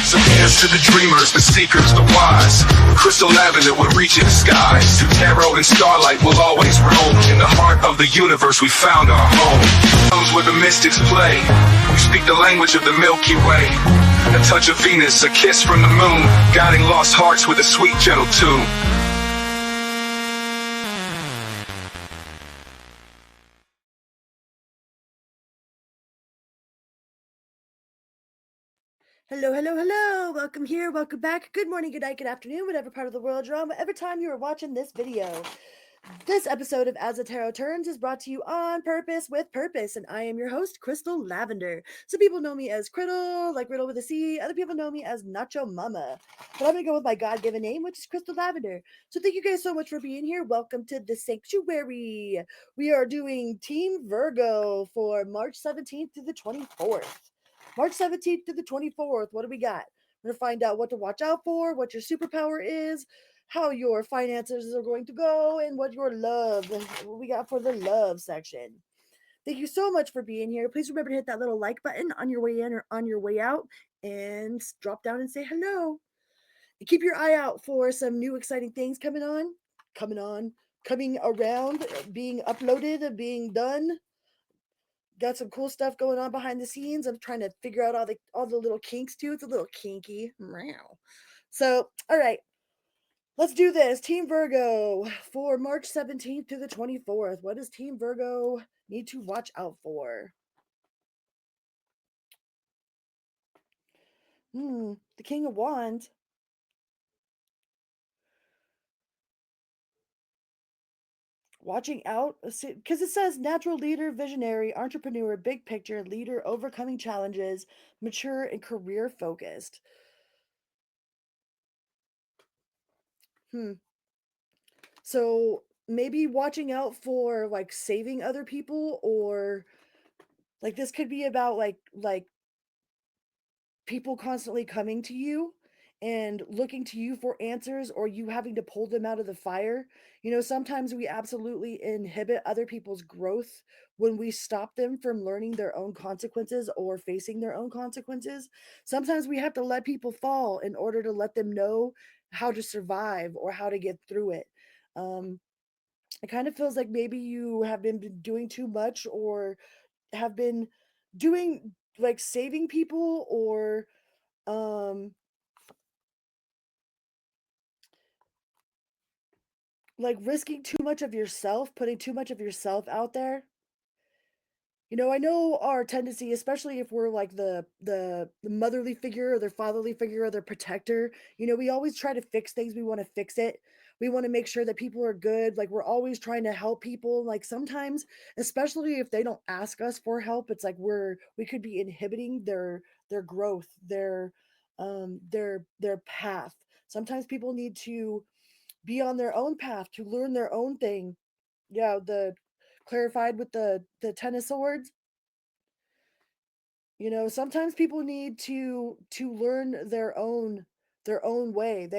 So here's to the dreamers, the seekers, the wise. Crystal lavender will reach in the skies. Through tarot and starlight will always roam. In the heart of the universe we found our home. Comes where the mystics play. We speak the language of the Milky Way. A touch of Venus, a kiss from the moon, guiding lost hearts with a sweet gentle tune. Hello, hello, hello. Welcome here. Welcome back. Good morning, good night, good afternoon, whatever part of the world you're on, whatever time you are watching this video. This episode of As the Tarot Turns is brought to you on purpose with purpose, and I am your host, Crystal Lavender. Some people know me as Criddle, like Riddle with a C. Other people know me as Nacho Mama, but I'm going to go with my God-given name, which is Crystal Lavender. So thank you guys so much for being here. Welcome to the sanctuary. We are doing Team Virgo for March 17th to the 24th. March 17th to the 24th. What do we got? We're going to find out what to watch out for, what your superpower is, how your finances are going to go, and what we got for the love section. Thank you so much for being here. Please remember to hit that little like button on your way in or on your way out, and drop down and say hello. And keep your eye out for some new exciting things coming around, being uploaded, being done. Got some cool stuff going on behind the scenes. I'm trying to figure out all the little kinks too. It's a little kinky. Meow. So, all right. Let's do this. Team Virgo for March 17th to the 24th. What does Team Virgo need to watch out for? The King of Wands. Watching out, because it says natural leader, visionary, entrepreneur, big picture, leader, overcoming challenges, mature, and career focused. So maybe watching out for like saving other people, or like this could be about like people constantly coming to you and looking to you for answers, or you having to pull them out of the fire. You know, sometimes we absolutely inhibit other people's growth when we stop them from learning their own consequences or facing their own consequences. Sometimes we have to let people fall in order to let them know how to survive or how to get through it. It kind of feels like maybe you have been doing too much, or have been doing like saving people, or like risking too much of yourself, putting too much of yourself out there. You know, I know our tendency, especially if we're like the motherly figure or their fatherly figure or their protector, you know, we always try to fix things. We want to fix it. We want to make sure that people are good. Like we're always trying to help people. Like sometimes, especially if they don't ask us for help, it's like we could be inhibiting their growth, their path. Sometimes people need to be on their own path to learn their own thing. Yeah, the clarified with the 10 of swords. You know, sometimes people need to learn their own way.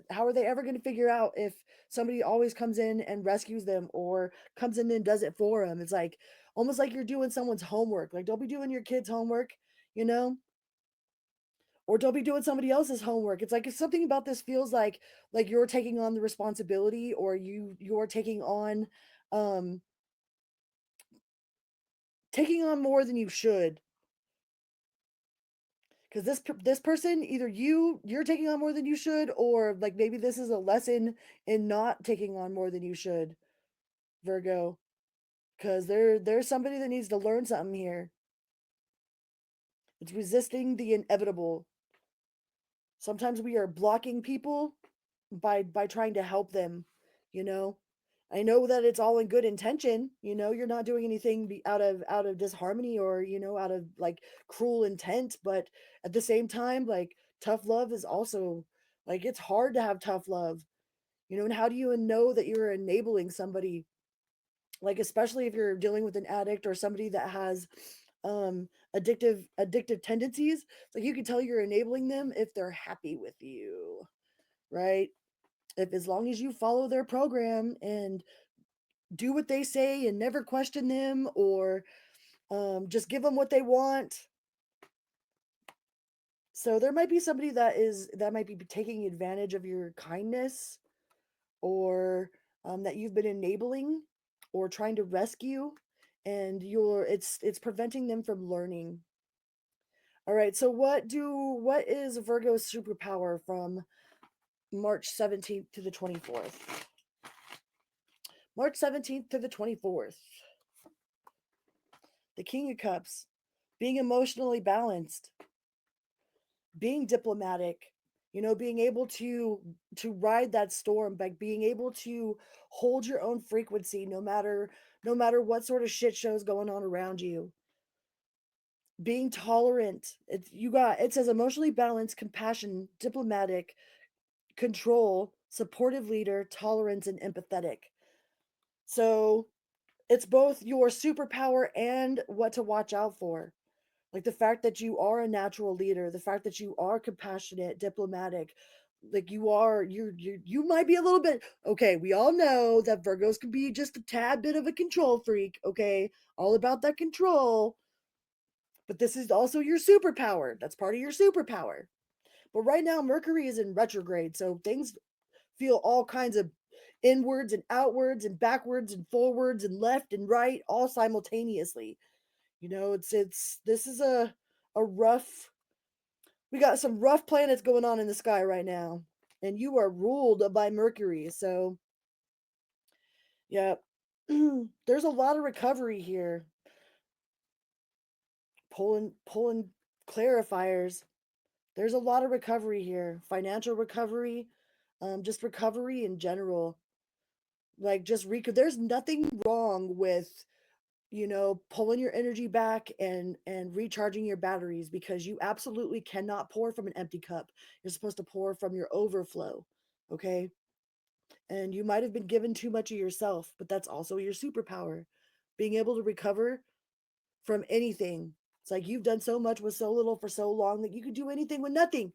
How are they ever going to figure out if somebody always comes in and rescues them, or comes in and does it for them? It's like almost like you're doing someone's homework. Like don't be doing your kids' homework, you know? Or don't be doing somebody else's homework. It's like if something about this feels like you're taking on the responsibility, or you're um taking on more than you should. Because this person, either you're taking on more than you should, or like maybe this is a lesson in not taking on more than you should, Virgo. Because there's somebody that needs to learn something here. It's resisting the inevitable. Sometimes we are blocking people by trying to help them, you know. I know that it's all in good intention, you know, you're not doing anything out of disharmony, or you know, out of like cruel intent, but at the same time, like tough love is also like, it's hard to have tough love, you know. And how do you know that you're enabling somebody, like especially if you're dealing with an addict or somebody that has addictive tendencies? It's like you can tell you're enabling them if they're happy with you, right? If as long as you follow their program and do what they say and never question them, or just give them what they want. So there might be somebody that might be taking advantage of your kindness, or that you've been enabling or trying to rescue, and it's preventing them from learning. All right, so what is Virgo's superpower from March 17th to the 24th? March 17th to the 24th. The King of Cups. Being emotionally balanced, being diplomatic, being able to ride that storm, like being able to hold your own frequency no matter what sort of shit show's going on around you. Being tolerant. It says emotionally balanced, compassion, diplomatic, control, supportive leader, tolerance, and empathetic. So it's both your superpower and what to watch out for. Like the fact that you are a natural leader, the fact that you are compassionate, diplomatic, like you might be a little bit, okay, we all know that Virgos can be just a tad bit of a control freak, okay? All about that control. But this is also your superpower. That's part of your superpower. But right now Mercury is in retrograde, so things feel all kinds of inwards and outwards and backwards and forwards and left and right all simultaneously. It's this is a rough, we got some rough planets going on in the sky right now, and you are ruled by Mercury. So yeah. There's a lot of recovery here. Pulling clarifiers. There's a lot of recovery here. Financial recovery, just recovery in general. Like there's nothing wrong with pulling your energy back and recharging your batteries, because you absolutely cannot pour from an empty cup. You're supposed to pour from your overflow. Okay? And you might have been given too much of yourself, but that's also your superpower. Being able to recover from anything. It's like you've done so much with so little for so long that you could do anything with nothing.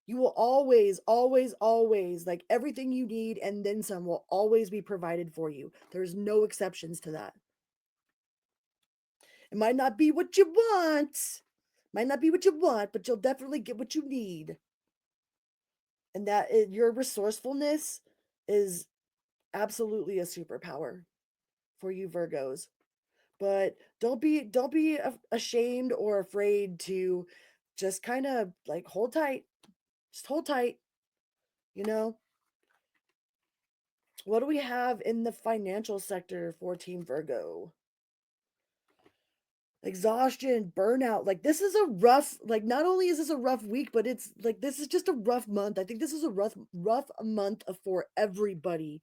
You will always, always, always, like everything you need and then some will always be provided for you. There's no exceptions to that. It might not be what you want. Might not be what you want, but you'll definitely get what you need. And your resourcefulness is absolutely a superpower for you Virgos. But don't be ashamed or afraid to just kind of like hold tight. Just hold tight, you know? What do we have in the financial sector for Team Virgo? Exhaustion, burnout. Like this is a rough, like not only is this a rough week, but it's like this is just a rough month. I think this is a rough month for everybody.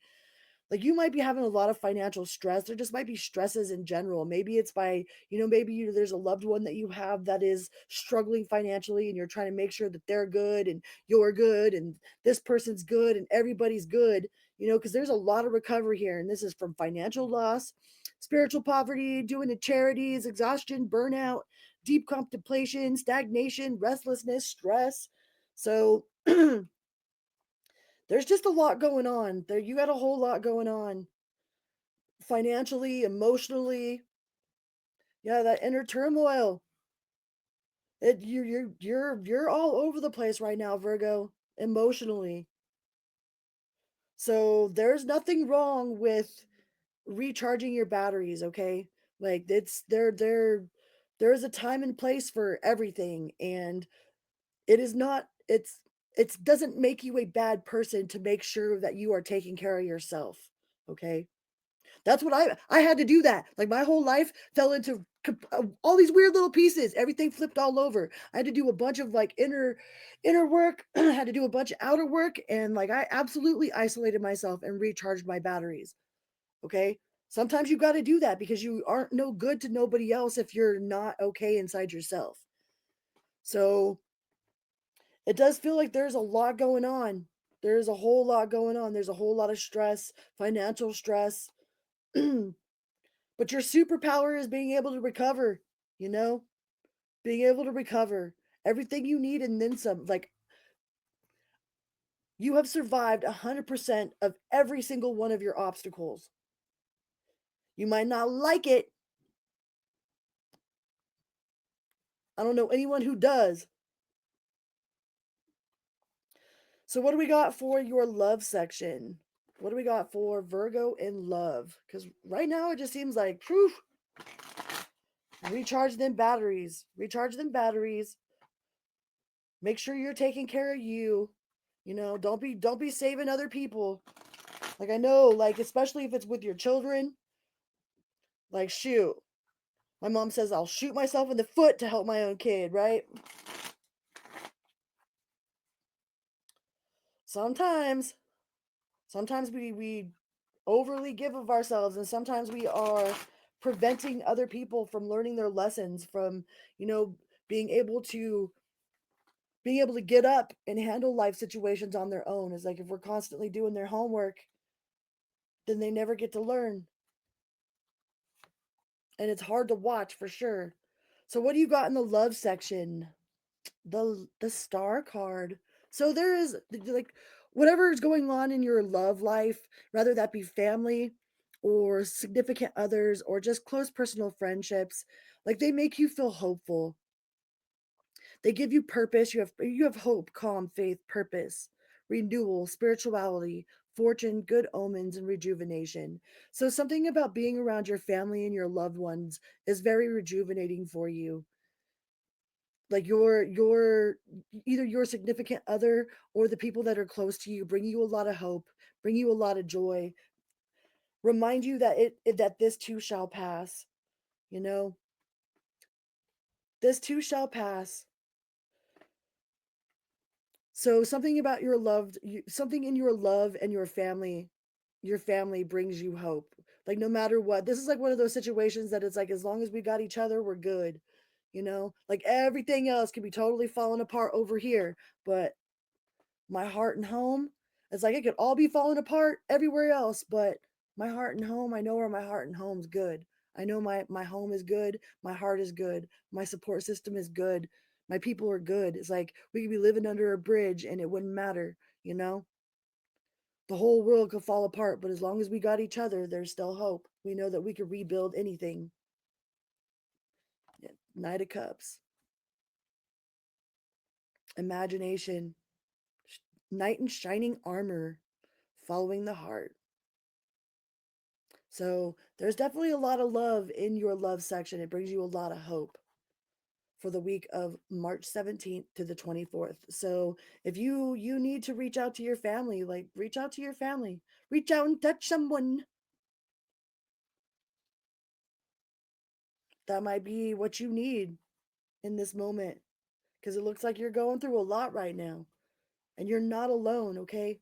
Like you might be having a lot of financial stress. There just might be stresses in general. Maybe it's by, there's a loved one that you have that is struggling financially, and you're trying to make sure that they're good and you're good and this person's good and everybody's good, because there's a lot of recovery here. And this is from financial loss, spiritual poverty, doing the charities, exhaustion, burnout, deep contemplation, stagnation, restlessness, stress. So there's just a lot going on. There you got a whole lot going on financially, emotionally. Yeah, that inner turmoil. You're all over the place right now, Virgo, emotionally. So there's nothing wrong with recharging your batteries, okay? Like it's there's a time and place for everything, and it is not it doesn't make you a bad person to make sure that you are taking care of yourself, okay? That's what I had to do that. Like my whole life fell into all these weird little pieces. Everything flipped all over. I had to do a bunch of like inner work, I had to do a bunch of outer work, and like I absolutely isolated myself and recharged my batteries. Okay? Sometimes you got to do that because you aren't no good to nobody else if you're not okay inside yourself. So, it does feel like there's a lot going on. There's a whole lot going on. There's a whole lot of stress, financial stress. But your superpower is being able to recover, you know? Being able to recover everything you need and then some. Like you have survived 100% of every single one of your obstacles. You might not like it. I don't know anyone who does, So what do we got for your love section? What do we got for Virgo in love? Because right now it just seems like, whew, recharge them batteries. Recharge them batteries. Make sure you're taking care of you. You know, don't be saving other people. Like I know, like especially if it's with your children, like shoot. My mom says I'll shoot myself in the foot to help my own kid, right? Sometimes we overly give of ourselves, and sometimes we are preventing other people from learning their lessons, from, you know, being able to get up and handle life situations on their own. It's like if we're constantly doing their homework, then they never get to learn. And it's hard to watch for sure. So what do you got in the love section? The star card. So there is like whatever is going on in your love life, whether that be family or significant others or just close personal friendships, like they make you feel hopeful. They give you purpose. You have hope, calm, faith, purpose, renewal, spirituality, fortune, good omens, and rejuvenation. So something about being around your family and your loved ones is very rejuvenating for you. Like your either your significant other or the people that are close to you bring you a lot of hope, bring you a lot of joy, remind you that that this too shall pass. You know, this too shall pass. So something about something in your love and your family brings you hope. Like no matter what, this is like one of those situations that it's like as long as we got each other, we're good. You know, like everything else can be totally falling apart over here, but my heart and home, it's like it could all be falling apart everywhere else, but my heart and home, I know where my heart and home's good. I know my home is good, my heart is good, my support system is good, my people are good. It's like we could be living under a bridge and it wouldn't matter, you know? The whole world could fall apart, but as long as we got each other, there's still hope. We know that we could rebuild anything. Yeah. Knight of Cups. Imagination. Knight in shining armor. Following the heart. So there's definitely a lot of love in your love section. It brings you a lot of hope for the week of March 17th to the 24th. So if you need to reach out to your family, like reach out to your family. Reach out and touch someone. That might be what you need in this moment because it looks like you're going through a lot right now and you're not alone, okay?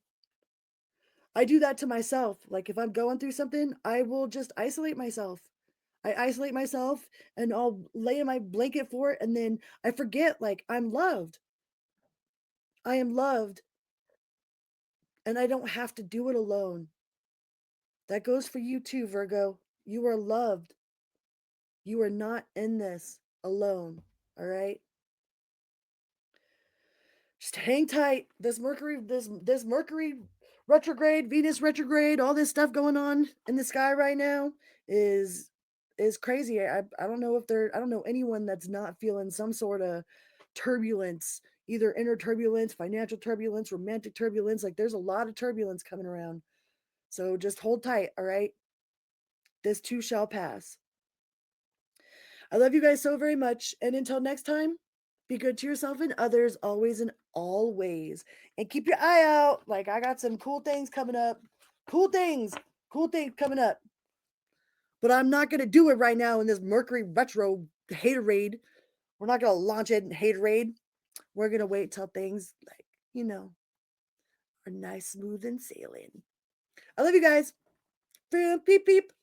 I do that to myself. Like if I'm going through something, I will just isolate myself. I isolate myself and I'll lay in my blanket for it and then I forget like I'm loved. I am loved and I don't have to do it alone. That goes for you too, Virgo. You are loved. You are not in this alone. All right? Just hang tight. This Mercury retrograde, Venus retrograde, all this stuff going on in the sky right now is crazy. I don't know if I don't know anyone that's not feeling some sort of turbulence, either inner turbulence, financial turbulence, romantic turbulence. Like there's a lot of turbulence coming around. So just hold tight, all right? This too shall pass. I love you guys so very much. And until next time, be good to yourself and others, always and always. And keep your eye out. Like, I got some cool things coming up. Cool things. Cool things coming up. But I'm not going to do it right now in this Mercury retro haterade. We're not going to launch it in haterade. We're going to wait till things, like, you know, are nice, smooth, and sailing. I love you guys. Beep, beep.